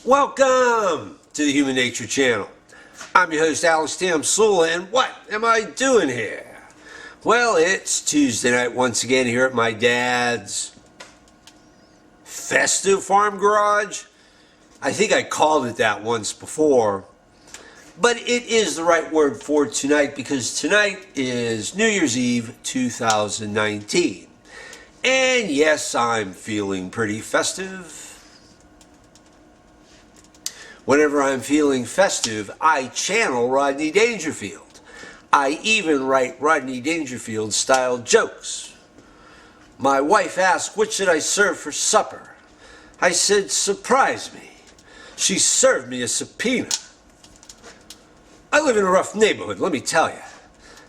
Welcome to the Human Nature Channel. I'm your host, Alex Tamsula, and what am I doing here? Well, it's Tuesday night once again here at my dad's festive farm garage. I think I called it that once before, but it is the right word for tonight because tonight is New Year's Eve 2019. And yes, I'm feeling pretty festive. Whenever I'm feeling festive, I channel Rodney Dangerfield. I even write Rodney Dangerfield-style jokes. My wife asked, "What should I serve for supper?" I said, "Surprise me." She served me a subpoena. I live in a rough neighborhood, let me tell you.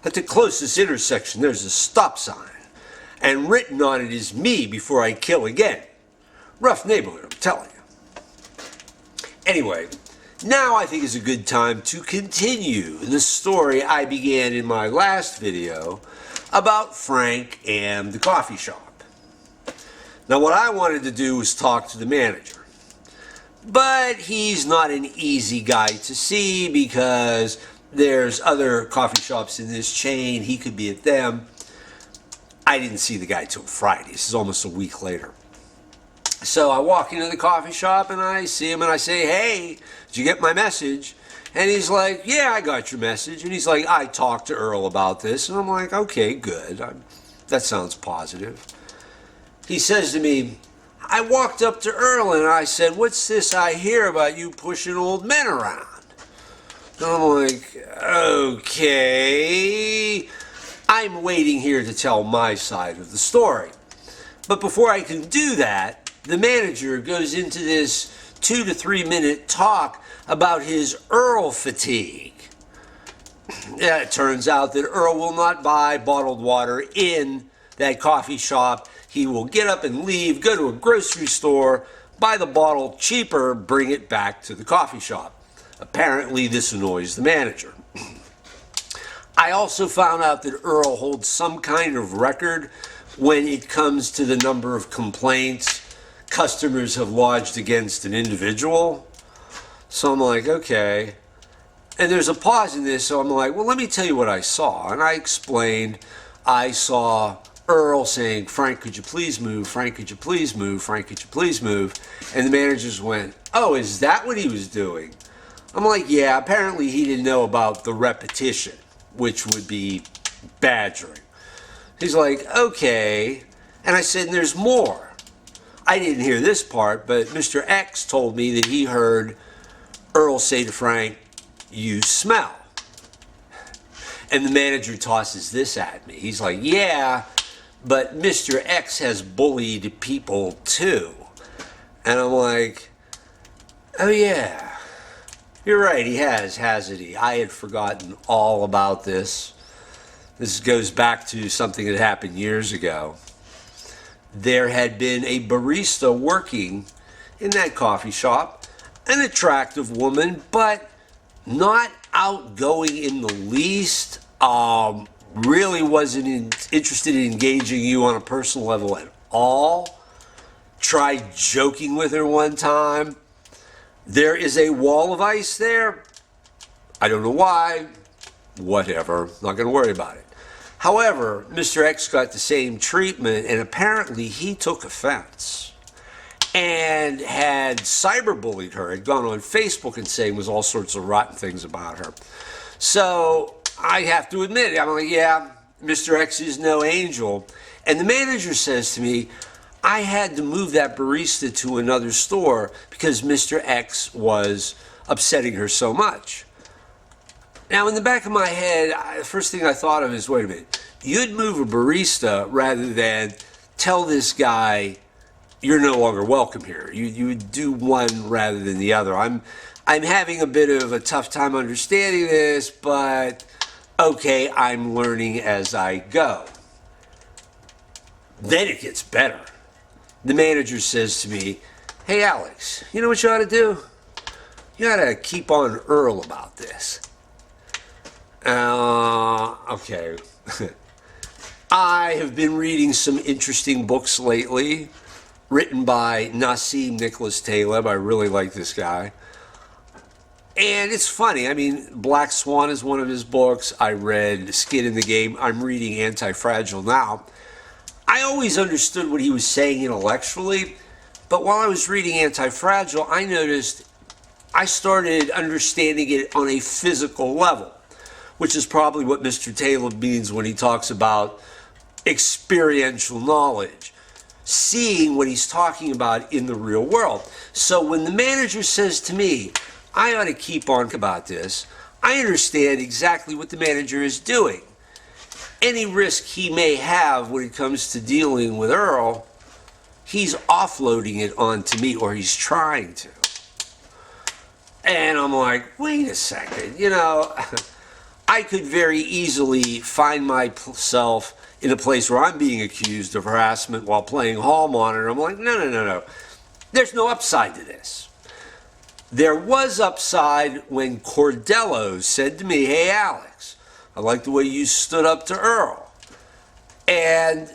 At the closest intersection, there's a stop sign, and written on it is "Me before I kill again." Rough neighborhood, I'm telling you. Anyway, now I think is a good time to continue the story I began in my last video about Frank and the coffee shop. Now what I wanted to do was talk to the manager. But he's not an easy guy to see because there's other coffee shops in this chain. He could be at them. I didn't see the guy till Friday. This is almost a week later. So I walk into the coffee shop and I see him and I say, "Hey, did you get my message?" And he's like, "Yeah, I got your message." And he's like, "I talked to Earl about this." And I'm like, "Okay, good. That sounds positive." He says to me, "I walked up to Earl and I said, 'What's this I hear about you pushing old men around?' And I'm like, "Okay. I'm waiting here to tell my side of the story." But before I can do that, the manager goes into this 2 to 3 minute talk about his Earl fatigue. Yeah, it turns out that Earl will not buy bottled water in that coffee shop. He will get up and leave, go to a grocery store, buy the bottle cheaper, bring it back to the coffee shop. Apparently this annoys the manager. I also found out that Earl holds some kind of record when it comes to the number of complaints customers have lodged against an individual. So I'm like, okay. And there's a pause in this, so I'm like, well, let me tell you what I saw. And I explained, I saw Earl saying, "Frank, could you please move? Frank, could you please move? Frank, could you please move?" And the managers went, "Oh, is that what he was doing?" I'm like, yeah, apparently he didn't know about the repetition, which would be badgering. He's like, okay. And I said, and there's more. I didn't hear this part, but Mr. X told me that he heard Earl say to Frank, "You smell." And the manager tosses this at me. He's like, yeah, but Mr. X has bullied people too. And I'm like, oh yeah, you're right, he has, hasn't he? I had forgotten all about this. This goes back to something that happened years ago. There had been a barista working in that coffee shop, an attractive woman, but not outgoing in the least, really wasn't interested in engaging you on a personal level at all. Tried joking with her one time. There is a wall of ice there. I don't know why. Whatever. Not going to worry about it. However, Mr. X got the same treatment, and apparently he took offense and had cyberbullied her, had gone on Facebook and saying was all sorts of rotten things about her. So I have to admit, I'm like, yeah, Mr. X is no angel. And the manager says to me, I had to move that barista to another store because Mr. X was upsetting her so much. Now, in the back of my head, the first thing I thought of is, wait a minute, you'd move a barista rather than tell this guy you're no longer welcome here. You would do one rather than the other. I'm having a bit of a tough time understanding this, but okay, I'm learning as I go. Then it gets better. The manager says to me, "Hey, Alex, you know what you ought to do? You ought to keep on Earl about this." Okay. I have been reading some interesting books lately. written by Nassim Nicholas Taleb. I really like this guy. And it's funny. I mean, Black Swan is one of his books. I read Skin in the Game. I'm reading Anti-Fragile now. I always understood what he was saying intellectually, but while I was reading Anti-Fragile, I noticed I started understanding it on a physical level, which is probably what Mr. Taleb means when he talks about experiential knowledge, seeing what he's talking about in the real world. So when the manager says to me, I ought to keep on about this, I understand exactly what the manager is doing. Any risk he may have when it comes to dealing with Earl, he's offloading it onto me, or he's trying to. And I'm like, wait a second, I could very easily find myself in a place where I'm being accused of harassment while playing hall monitor. I'm like, no. There's no upside to this. There was upside when Cordello said to me, hey, Alex, I like the way you stood up to Earl. And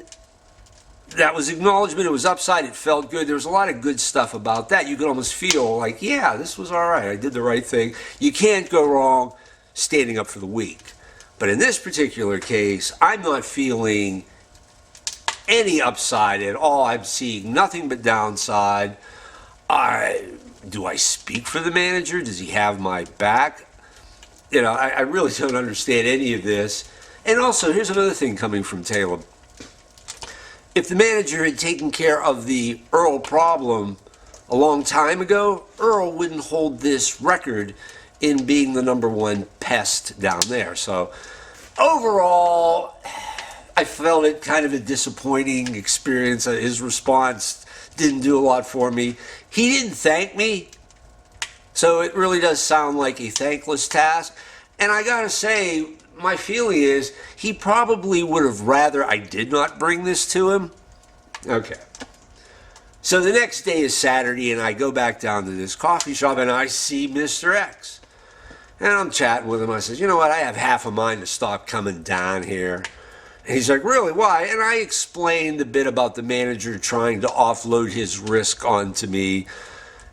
that was acknowledgement. It was upside. It felt good. There was a lot of good stuff about that. You could almost feel like, yeah, this was all right. I did the right thing. You can't go wrong standing up for the weak. But in this particular case, I'm not feeling any upside at all. I'm seeing nothing but downside. Do I speak for the manager? Does he have my back? I really don't understand any of this. And also, here's another thing coming from Taleb. If the manager had taken care of the Earl problem a long time ago, Earl wouldn't hold this record in being the #1 pest down there. So overall, I felt it kind of a disappointing experience. His response didn't do a lot for me. He didn't thank me, so it really does sound like a thankless task. And I gotta say, my feeling is he probably would have rather I did not bring this to him. Okay. So the next day is Saturday, and I go back down to this coffee shop, and I see Mr. X. And I'm chatting with him. I said, you know what, I have half a mind to stop coming down here. And he's like, really, why? And I explained a bit about the manager trying to offload his risk onto me.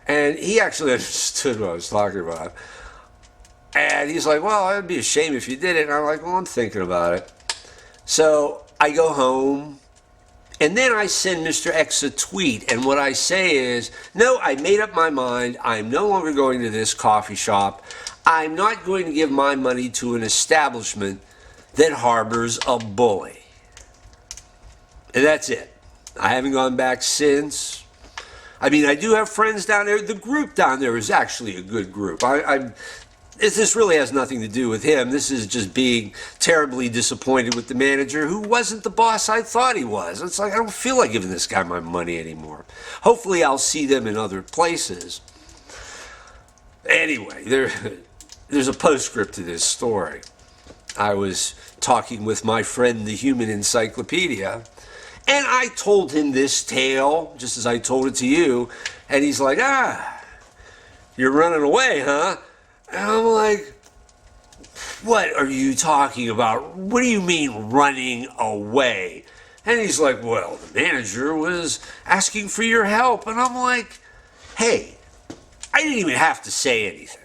And he actually understood what I was talking about. And he's like, well, it'd be a shame if you did it. And I'm like, well, I'm thinking about it. So I go home, and then I send Mr. X a tweet. And what I say is, no, I made up my mind. I'm no longer going to this coffee shop. I'm not going to give my money to an establishment that harbors a bully. And that's it. I haven't gone back since. I mean, I do have friends down there. The group down there is actually a good group. This really has nothing to do with him. This is just being terribly disappointed with the manager who wasn't the boss I thought he was. It's like, I don't feel like giving this guy my money anymore. Hopefully I'll see them in other places. Anyway, there's a postscript to this story. I was talking with my friend, the Human Encyclopedia, and I told him this tale, just as I told it to you, and he's like, you're running away, huh? And I'm like, what are you talking about? What do you mean running away? And he's like, well, the manager was asking for your help. And I'm like, hey, I didn't even have to say anything.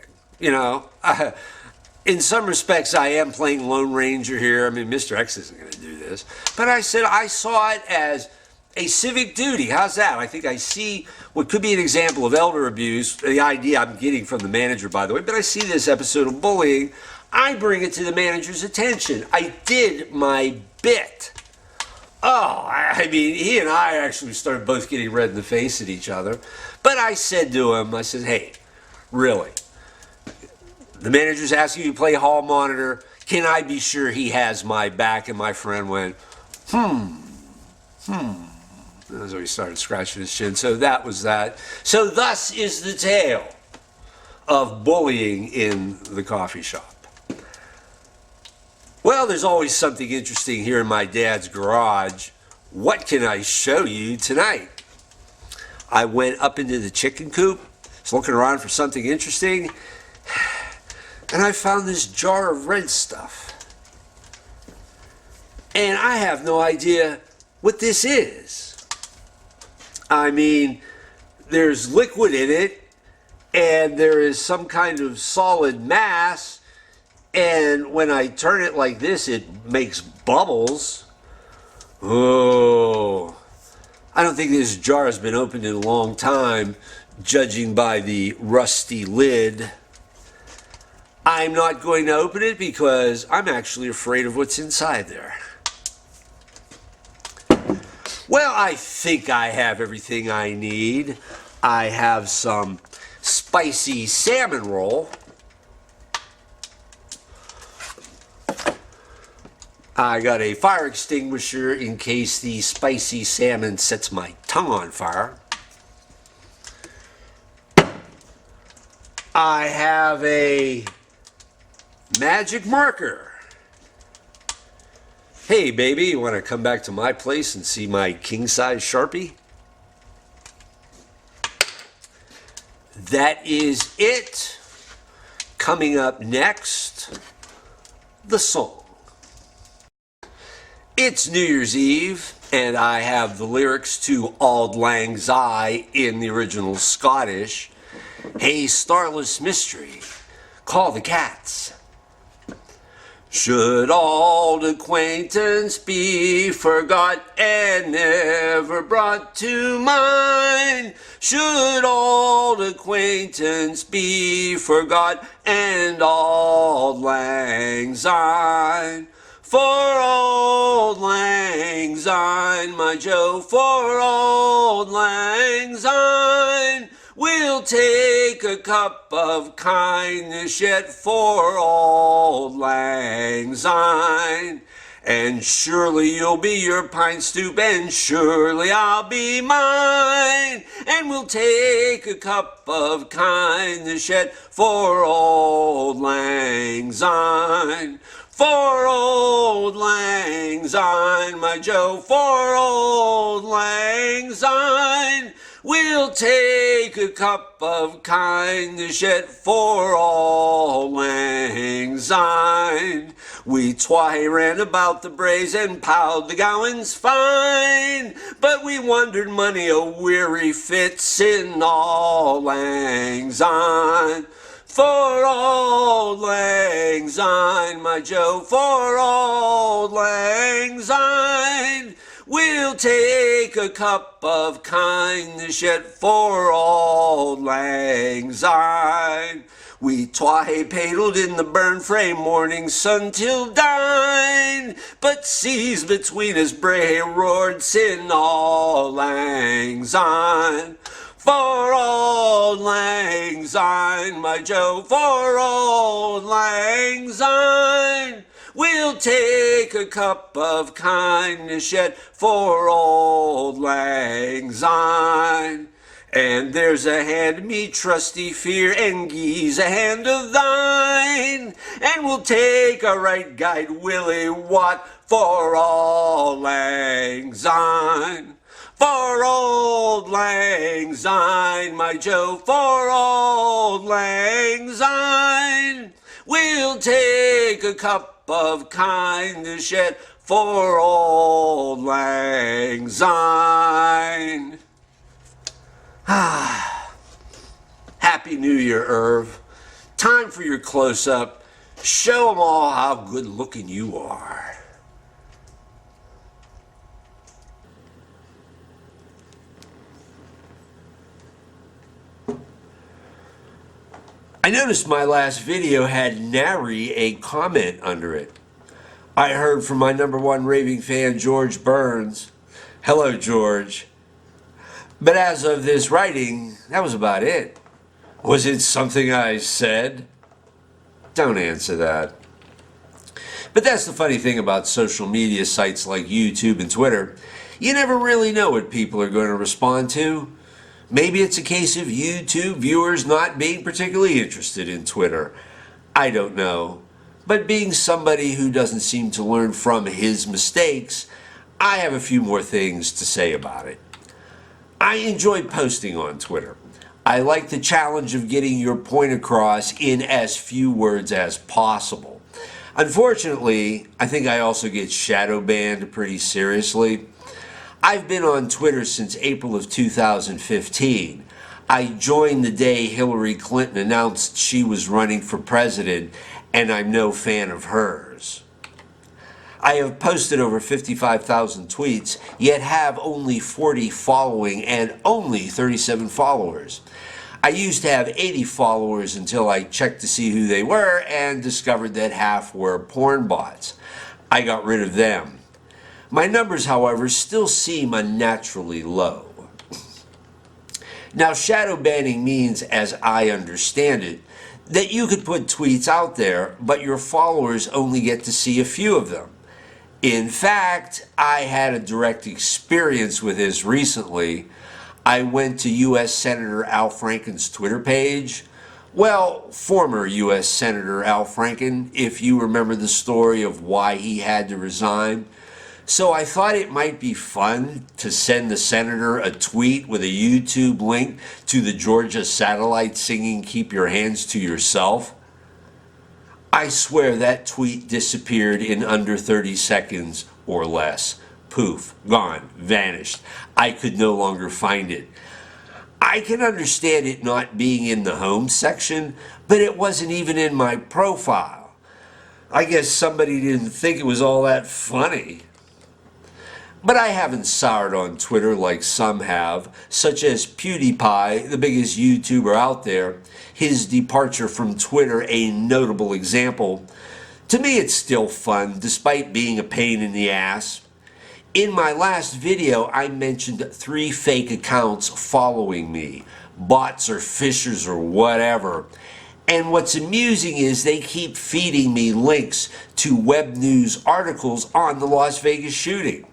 In some respects, I am playing Lone Ranger here. I mean, Mr. X isn't going to do this. But I said I saw it as a civic duty. How's that? I think I see what could be an example of elder abuse, the idea I'm getting from the manager, by the way, but I see this episode of bullying. I bring it to the manager's attention. I did my bit. I mean, he and I actually started both getting red in the face at each other. But I said to him, hey, really, the manager's asking you to play hall monitor. Can I be sure he has my back? And my friend went, And so he started scratching his chin. So that was that. So thus is the tale of bullying in the coffee shop. Well, there's always something interesting here in my dad's garage. What can I show you tonight? I went up into the chicken coop, was looking around for something interesting, and I found this jar of red stuff. And I have no idea what this is. I mean, there's liquid in it, and there is some kind of solid mass, and when I turn it like this, it makes bubbles. Oh, I don't think this jar has been opened in a long time, judging by the rusty lid. I'm not going to open it because I'm actually afraid of what's inside there. Well, I think I have everything I need. I have some spicy salmon roll. I got a fire extinguisher in case the spicy salmon sets my tongue on fire. I have a magic marker. Hey baby, you want to come back to my place and see my king-size Sharpie? That is it. Coming up next, the song. It's New Year's Eve, and I have the lyrics to Auld Lang Syne in the original Scottish. Hey, starless mystery, call the cats. Should old acquaintance be forgot and never brought to mind? Should old acquaintance be forgot and auld lang syne? For auld lang syne, my Joe, for auld lang syne. We'll take a cup of kindness yet for auld lang syne. And surely you'll be your pine stoop, and surely I'll be mine. And we'll take a cup of kindness yet for auld lang syne. For auld lang syne, my Joe, for auld lang syne. We'll take a cup of kindness yet for auld lang syne. We twa ran about the braes and piled the gowans fine, but we wandered mony a weary fits in auld lang syne. For auld lang syne, my Joe, for auld lang syne. We'll take a cup of kindness yet for auld lang syne. We twa hae paddled in the burn frae morning sun till dine, but seas between us bray roared sin auld lang syne. For auld lang syne, my Joe, for auld lang syne. We'll take a cup of kindness yet for auld lang syne. And there's a hand of me, trusty fear, and Guy's a hand of thine. And we'll take a right guide, Willie Watt, for auld lang syne. For auld lang syne, my Joe, for auld lang syne. We'll take a cup of kindness yet for auld lang syne. Happy New Year, Irv. Time for your close-up. Show them all how good looking you are. I noticed my last video had nary a comment under it. I heard from my #1 raving fan, George Burns. Hello, George. But as of this writing, that was about it. Was it something I said? Don't answer that. But that's the funny thing about social media sites like YouTube and Twitter. You never really know what people are going to respond to. Maybe it's a case of YouTube viewers not being particularly interested in Twitter. I don't know. But being somebody who doesn't seem to learn from his mistakes, I have a few more things to say about it. I enjoy posting on Twitter. I like the challenge of getting your point across in as few words as possible. Unfortunately, I think I also get shadow banned pretty seriously. I've been on Twitter since April of 2015. I joined the day Hillary Clinton announced she was running for president, and I'm no fan of hers. I have posted over 55,000 tweets, yet have only 40 following and only 37 followers. I used to have 80 followers until I checked to see who they were and discovered that half were porn bots. I got rid of them. My numbers, however, still seem unnaturally low. Now, shadow banning means, as I understand it, that you could put tweets out there, but your followers only get to see a few of them. In fact, I had a direct experience with this recently. I went to U.S. Senator Al Franken's Twitter page. Well, former U.S. Senator Al Franken, if you remember the story of why he had to resign. So I thought it might be fun to send the senator a tweet with a YouTube link to the Georgia satellite singing "Keep Your Hands to Yourself." I swear that tweet disappeared in under 30 seconds or less. Poof, gone, vanished. I could no longer find it. I can understand it not being in the home section, but it wasn't even in my profile. I guess somebody didn't think it was all that funny. But I haven't soured on Twitter like some have, such as PewDiePie, the biggest YouTuber out there, his departure from Twitter a notable example. To me, it's still fun, despite being a pain in the ass. In my last video, I mentioned 3 fake accounts following me, bots or fishers or whatever. And what's amusing is they keep feeding me links to web news articles on the Las Vegas shooting.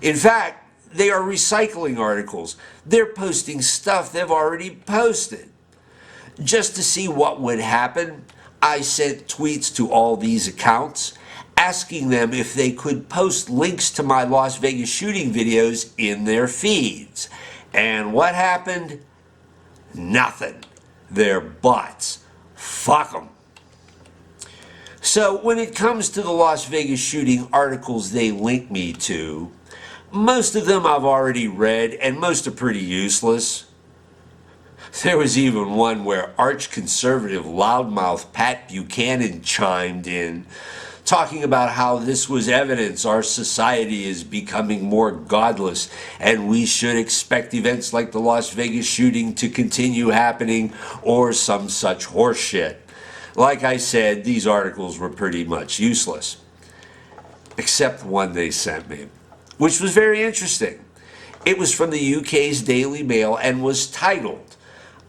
In fact, they are recycling articles. They're posting stuff they've already posted. Just to see what would happen, I sent tweets to all these accounts, asking them if they could post links to my Las Vegas shooting videos in their feeds. And what happened? Nothing. They're bots. Fuck them. So when it comes to the Las Vegas shooting articles they link me to, most of them I've already read, and most are pretty useless. There was even one where arch-conservative loudmouth Pat Buchanan chimed in, talking about how this was evidence our society is becoming more godless and we should expect events like the Las Vegas shooting to continue happening or some such horseshit. Like I said, these articles were pretty much useless. Except one they sent me, which was very interesting. It was from the UK's Daily Mail and was titled,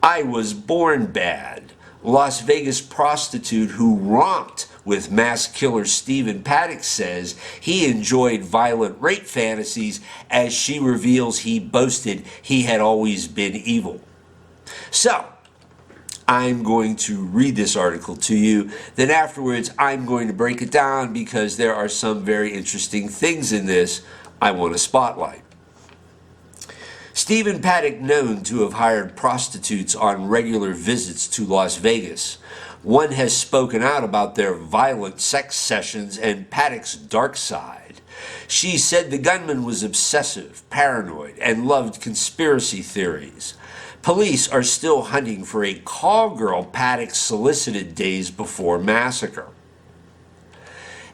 "I Was Born Bad. Las Vegas prostitute who romped with mass killer Stephen Paddock says he enjoyed violent rape fantasies as she reveals he boasted he had always been evil." So, I'm going to read this article to you. Then afterwards, I'm going to break it down because there are some very interesting things in this I want to spotlight. Stephen Paddock known to have hired prostitutes on regular visits to Las Vegas. One has spoken out about their violent sex sessions and Paddock's dark side. She said the gunman was obsessive, paranoid, and loved conspiracy theories. Police are still hunting for a call girl Paddock solicited days before massacre.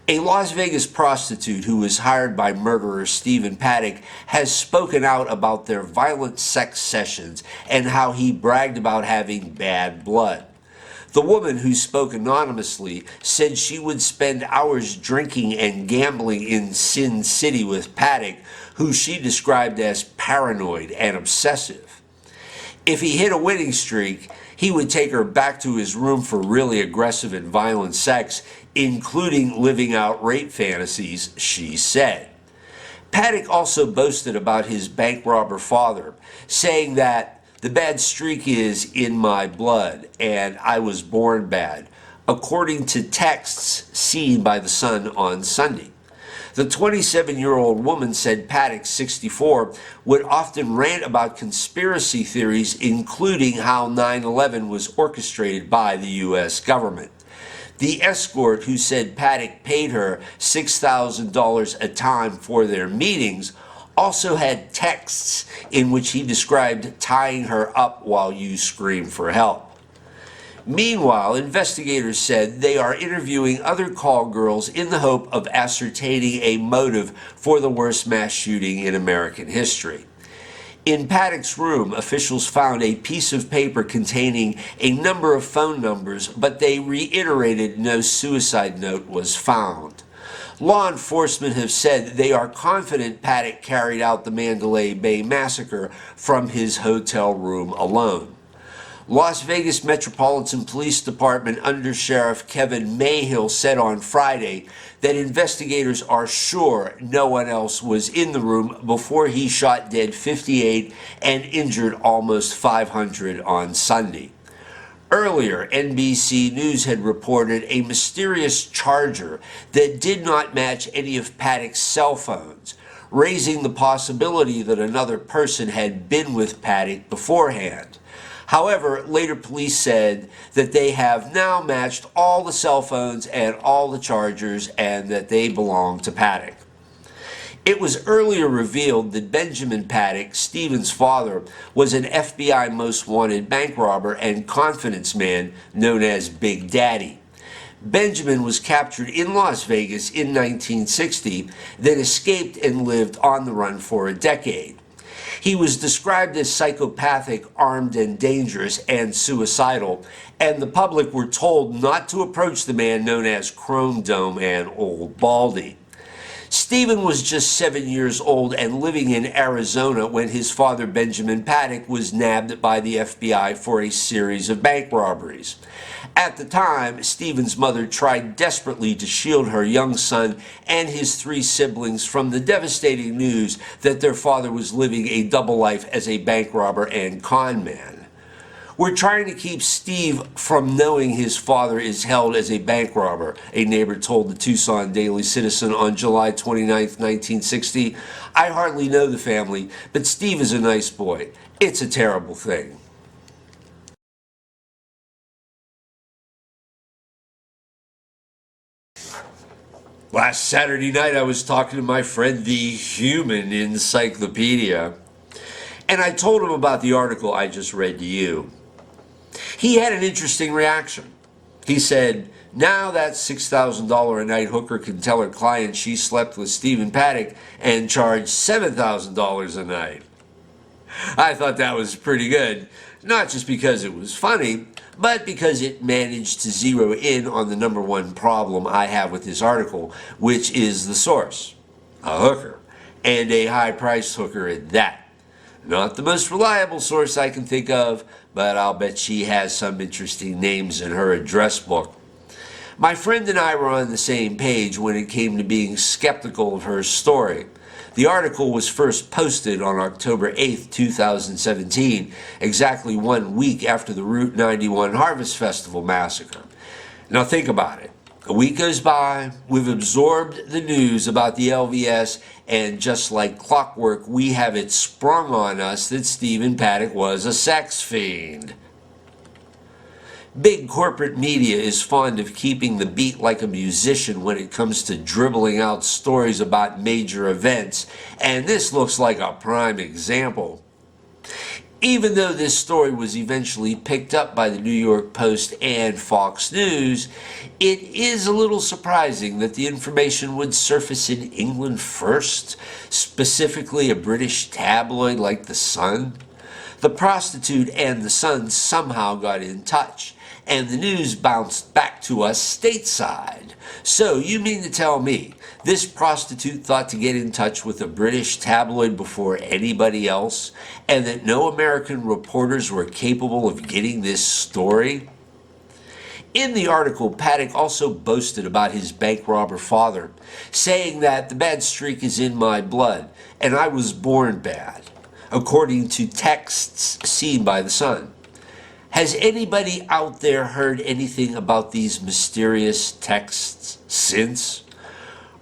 A Las Vegas prostitute who was hired by murderer Stephen Paddock has spoken out about their violent sex sessions and how he bragged about having bad blood. The woman, who spoke anonymously, said she would spend hours drinking and gambling in Sin City with Paddock, who she described as paranoid and obsessive. If he hit a winning streak, he would take her back to his room for really aggressive and violent sex, including living out rape fantasies, she said. Paddock also boasted about his bank robber father, saying that the bad streak is in my blood and I was born bad, according to texts seen by the Sun on Sunday. The 27-year-old woman said Paddock, 64, would often rant about conspiracy theories, including how 9/11 was orchestrated by the U.S. government. The escort, who said Paddock paid her $6,000 a time for their meetings, also had texts in which he described tying her up while you scream for help. Meanwhile, investigators said they are interviewing other call girls in the hope of ascertaining a motive for the worst mass shooting in American history. In Paddock's room, officials found a piece of paper containing a number of phone numbers, but they reiterated no suicide note was found. Law enforcement have said they are confident Paddock carried out the Mandalay Bay massacre from his hotel room alone. Las Vegas Metropolitan Police Department Under Sheriff Kevin Mayhill said on Friday that investigators are sure no one else was in the room before he shot dead 58 and injured almost 500 on Sunday. Earlier, NBC News had reported a mysterious charger that did not match any of Paddock's cell phones, raising the possibility that another person had been with Paddock beforehand. However, later police said that they have now matched all the cell phones and all the chargers and that they belong to Paddock. It was earlier revealed that Benjamin Paddock, Stephen's father, was an FBI most wanted bank robber and confidence man known as Big Daddy. Benjamin was captured in Las Vegas in 1960, then escaped and lived on the run for a decade. He was described as psychopathic, armed and dangerous, and suicidal, and the public were told not to approach the man known as Chrome Dome and Old Baldy. Stephen was just 7 years old and living in Arizona when his father Benjamin Paddock was nabbed by the FBI for a series of bank robberies. At the time, Stephen's mother tried desperately to shield her young son and his 3 siblings from the devastating news that their father was living a double life as a bank robber and con man. "We're trying to keep Steve from knowing his father is held as a bank robber," a neighbor told the Tucson Daily Citizen on July 29, 1960. "I hardly know the family, but Steve is a nice boy. It's a terrible thing." Last Saturday night, I was talking to my friend, the Human Encyclopedia, and I told him about the article I just read to you. He had an interesting reaction. He said, "Now that $6,000 a night hooker can tell her client she slept with Stephen Paddock and charge $7,000 a night." I thought that was pretty good, not just because it was funny, but because it managed to zero in on the number one problem I have with this article, which is the source, a hooker, and a high-priced hooker at that. Not the most reliable source I can think of, but I'll bet she has some interesting names in her address book. My friend and I were on the same page when it came to being skeptical of her story. The article was first posted on October 8, 2017, exactly 1 week after the Route 91 Harvest Festival massacre. Now think about it. A week goes by, we've absorbed the news about the LVS, and just like clockwork, we have it sprung on us that Stephen Paddock was a sex fiend. Big corporate media is fond of keeping the beat like a musician when it comes to dribbling out stories about major events, and this looks like a prime example. Even though this story was eventually picked up by the New York Post and Fox News, it is a little surprising that the information would surface in England first, specifically a British tabloid like The Sun. The prostitute and The Sun somehow got in touch, and the news bounced back to us stateside. So you mean to tell me this prostitute thought to get in touch with a British tabloid before anybody else, and that no American reporters were capable of getting this story? In the article, Paddock also boasted about his bank robber father, saying that the bad streak is in my blood, and I was born bad, according to texts seen by The Sun. Has anybody out there heard anything about these mysterious texts since?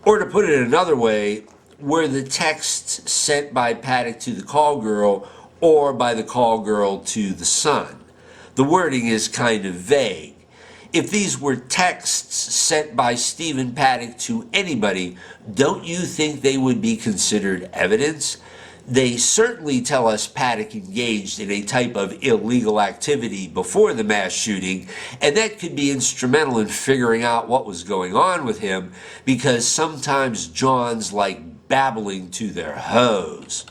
Or to put it another way, were the texts sent by Paddock to the call girl or by the call girl to The Sun? The wording is kind of vague. If these were texts sent by Stephen Paddock to anybody, don't you think they would be considered evidence? They certainly tell us Paddock engaged in a type of illegal activity before the mass shooting, and that could be instrumental in figuring out what was going on with him, because sometimes Johns like babbling to their hoes.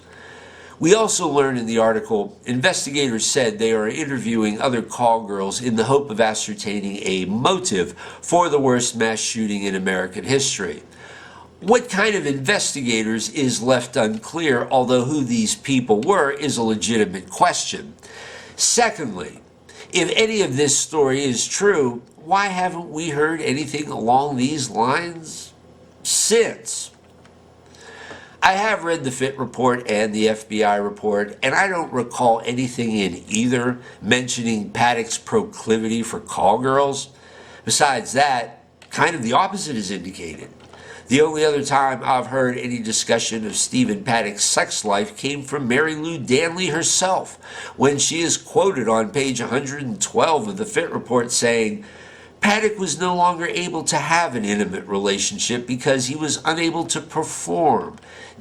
We also learn in the article, investigators said they are interviewing other call girls in the hope of ascertaining a motive for the worst mass shooting in American history. What kind of investigators is left unclear, although who these people were is a legitimate question. Secondly, if any of this story is true, why haven't we heard anything along these lines since? I have read the FIT report and the FBI report, and I don't recall anything in either mentioning Paddock's proclivity for call girls. Besides that, kind of the opposite is indicated. The only other time I've heard any discussion of Stephen Paddock's sex life came from Mary Lou Danley herself, when she is quoted on page 112 of the FIT report saying, Paddock was no longer able to have an intimate relationship because he was unable to perform.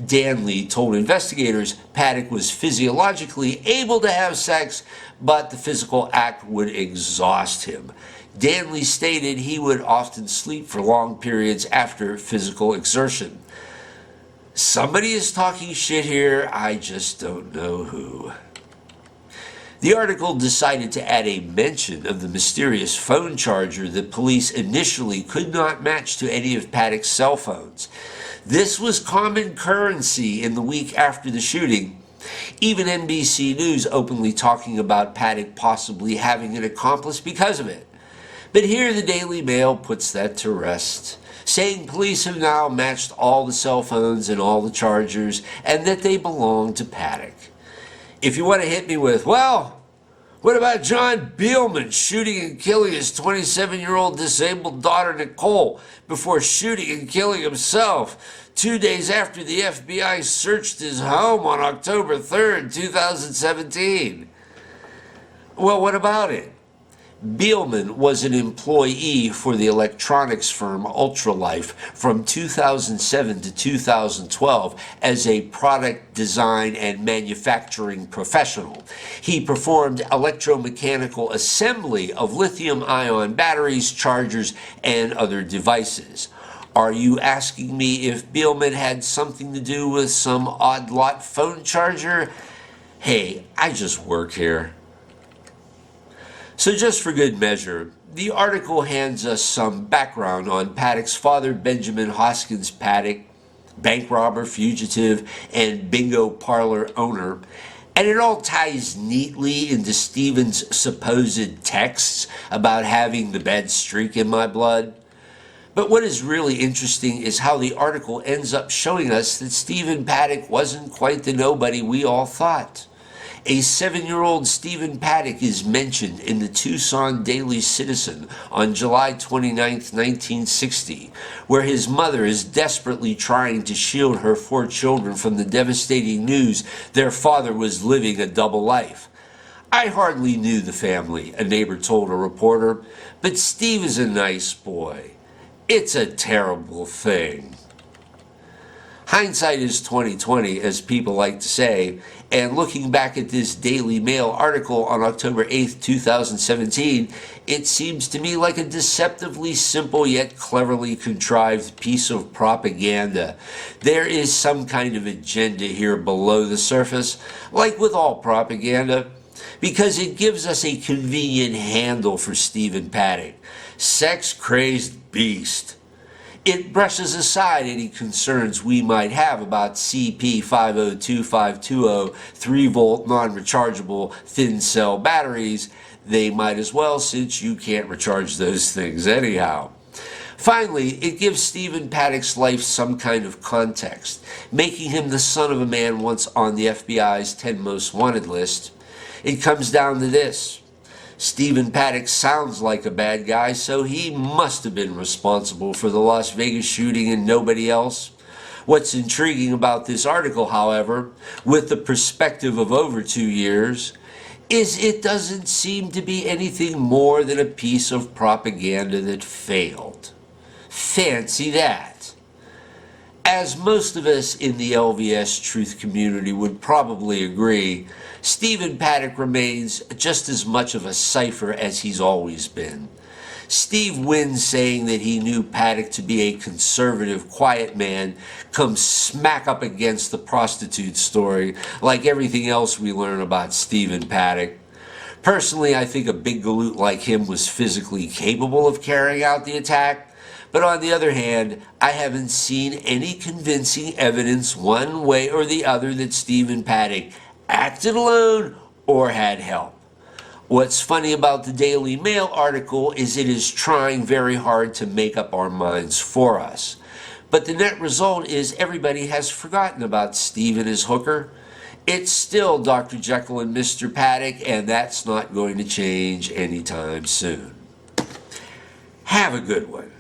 Danley told investigators Paddock was physiologically able to have sex, but the physical act would exhaust him. Danley stated he would often sleep for long periods after physical exertion. Somebody is talking shit here, I just don't know who. The article decided to add a mention of the mysterious phone charger that police initially could not match to any of Paddock's cell phones. This was common currency in the week after the shooting. Even NBC News openly talking about Paddock possibly having an accomplice because of it. But here the Daily Mail puts that to rest, saying police have now matched all the cell phones and all the chargers, and that they belong to Paddock. If you want to hit me with, well, what about John Beelman shooting and killing his 27-year-old disabled daughter Nicole before shooting and killing himself 2 days after the FBI searched his home on October 3rd, 2017? Well, what about it? Beelman was an employee for the electronics firm Ultralife from 2007 to 2012 as a product design and manufacturing professional. He performed electromechanical assembly of lithium-ion batteries, chargers, and other devices. Are you asking me if Beelman had something to do with some odd lot phone charger? Hey, I just work here. So just for good measure, the article hands us some background on Paddock's father, Benjamin Hoskins Paddock, bank robber, fugitive, and bingo parlor owner, and it all ties neatly into Stephen's supposed texts about having the bad streak in my blood. But what is really interesting is how the article ends up showing us that Stephen Paddock wasn't quite the nobody we all thought. A 7-year-old Stephen Paddock is mentioned in the Tucson Daily Citizen on July 29, 1960, where his mother is desperately trying to shield her 4 children from the devastating news their father was living a double life. I hardly knew the family, a neighbor told a reporter, but Steve is a nice boy. It's a terrible thing. Hindsight is 20/20, as people like to say, and looking back at this Daily Mail article on October 8, 2017, it seems to me like a deceptively simple yet cleverly contrived piece of propaganda. There is some kind of agenda here below the surface, like with all propaganda, because it gives us a convenient handle for Stephen Paddock, sex-crazed beast. It brushes aside any concerns we might have about CP502520 3-volt non-rechargeable thin cell batteries. They might as well, since you can't recharge those things anyhow. Finally, it gives Stephen Paddock's life some kind of context, making him the son of a man once on the FBI's 10 most wanted list. It comes down to this. Stephen Paddock sounds like a bad guy, so he must have been responsible for the Las Vegas shooting and nobody else. What's intriguing about this article, however, with the perspective of over 2 years, is it doesn't seem to be anything more than a piece of propaganda that failed. Fancy that. As most of us in the LVS truth community would probably agree, Stephen Paddock remains just as much of a cipher as he's always been. Steve Wynn's saying that he knew Paddock to be a conservative, quiet man comes smack up against the prostitute story, like everything else we learn about Stephen Paddock. Personally, I think a big galoot like him was physically capable of carrying out the attack, but on the other hand, I haven't seen any convincing evidence one way or the other that Stephen Paddock acted alone or had help. What's funny about the Daily Mail article is it is trying very hard to make up our minds for us. But the net result is everybody has forgotten about Steve and his hooker. It's still Dr. Jekyll and Mr. Paddock, and that's not going to change anytime soon. Have a good one.